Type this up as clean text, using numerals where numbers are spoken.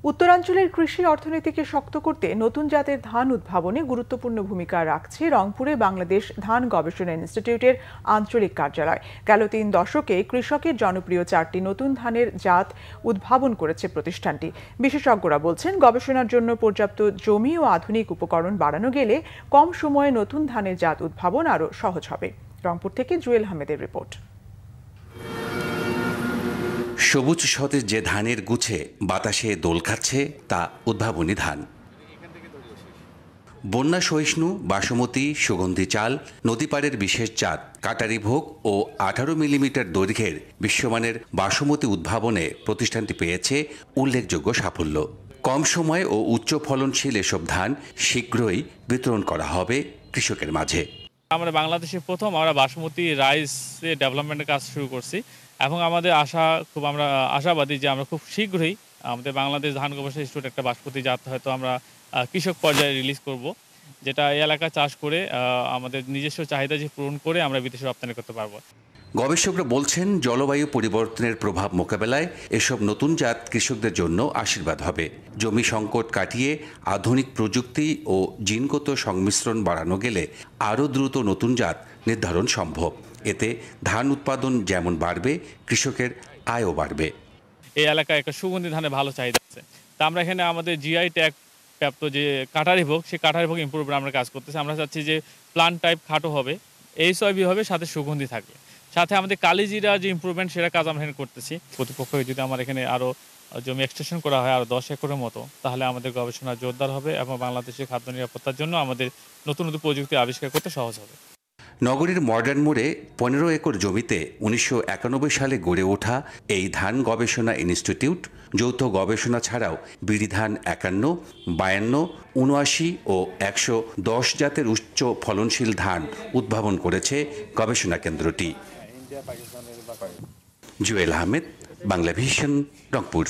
উত্তরাঞ্চলের কৃষি অর্থনীতিকে শক্ত করতে নতুন জাতের ধান উদ্ভাবনে গুরুত্বপূর্ণ ভূমিকা রাখছে রংপুরে বাংলাদেশ ধান গবেষণা ইনস্টিটিউটের আঞ্চলিক কার্যালয়। গেল ৩ দশকে কৃষকের জনপ্রিয় 4টি নতুন ধানের জাত উদ্ভাবন করেছে প্রতিষ্ঠানটি। বিশেষজ্ঞরা বলছেন, গবেষণার জন্য পর্যাপ্ত জমি ও আধুনিক উপকরণ বাড়ানো গেলে কম সময়ে নতুন ধানের জাত উদ্ভাবন আরও সহজ হবে। রংপুর থেকে জুয়েল আহমেদের রিপোর্ট। সবুজ সতেজ যে ধানের গুছে বাতাসে দোল খাচ্ছে তা উদ্ভাবনী ধান। বন্যা সহিষ্ণু বাসমতি সুগন্ধি চাল, নদীপাড়ের বিশেষ জাত কাটারি ভোগ ও 18 মিলিমিটার দৈর্ঘ্যের বিশ্বমানের বাসমতি উদ্ভাবনে প্রতিষ্ঠানটি পেয়েছে উল্লেখযোগ্য সাফল্য। কম সময় ও উচ্চ ফলনশীল এসব ধান শীঘ্রই বিতরণ করা হবে কৃষকের মাঝে। আমরা বাংলাদেশে প্রথম বাসমতি রাইসে ডেভেলপমেন্টের কাজ শুরু করছি এবং আমাদের আমরা আশাবাদী যে আমরা খুব শীঘ্রই আমাদের বাংলাদেশ ধান গবেষণা ইনস্টিটিউট একটা বাসমতি জাত হয়তো আমরা কৃষক পর্যায়ে রিলিজ করব, যেটা এই এলাকা চাষ করে আমাদের নিজস্ব চাহিদা পূরণ করে আমরা বিদেশে রপ্তানি করতে পারবো। গবেষকরা বলছেন, জলবায়ু পরিবর্তনের প্রভাব মোকাবেলায় এসব নতুন জাত কৃষকদের জন্য আশীর্বাদ হবে। জমি সংকট কাটিয়ে আধুনিক প্রযুক্তি ও জিনগত সংমিশ্রণ বাড়ানো গেলে আরও দ্রুত নতুন জাত নির্ধারণ সম্ভব। এতে ধান উৎপাদন যেমন বাড়বে, কৃষকের আয়ও বাড়বে। এই এলাকায় একটা সুগন্ধি ধানের ভালো চাহিদা আছে, তা আমরা এখানে আমাদের জিআই ট্যাগ প্রাপ্ত যে কাটারি ভোগ, সেই কাটারি ভোগ ইম্প্রুভমেন্ট আমরা কাজ করতেছি। আমরা চাচ্ছি যে প্লান্ট টাইপ খাটো হবে, এইচআইভি হবে, সাথে সুগন্ধি থাকবে, সাথে আমাদের কালিজিরা যে ইম্প্রুভমেন্ট সেটা কাজ আমরা এখানে করতেছি। প্রতিপক্ষকে যদি আমার এখানে আরও জমি এক্সটেনশন করা হয় আরও 10 একরের মতো, তাহলে আমাদের গবেষণা জোরদার হবে এবং বাংলাদেশের খাদ্য নিরাপত্তার জন্য আমাদের নতুন নতুন প্রযুক্তি আবিষ্কার করতে সহজ হবে। নগরীর মডার্ন মোড়ে 15 একর জমিতে 1991 সালে গড়ে ওঠা এই ধান গবেষণা ইনস্টিটিউট যৌথ গবেষণা ছাড়াও বিড়ি ধান 51, 52, 79 ও 110 জাতের উচ্চ ফলনশীল ধান উদ্ভাবন করেছে গবেষণা কেন্দ্রটি। জুয়েল আহমেদ, বাংলা ভিশন, রংপুর।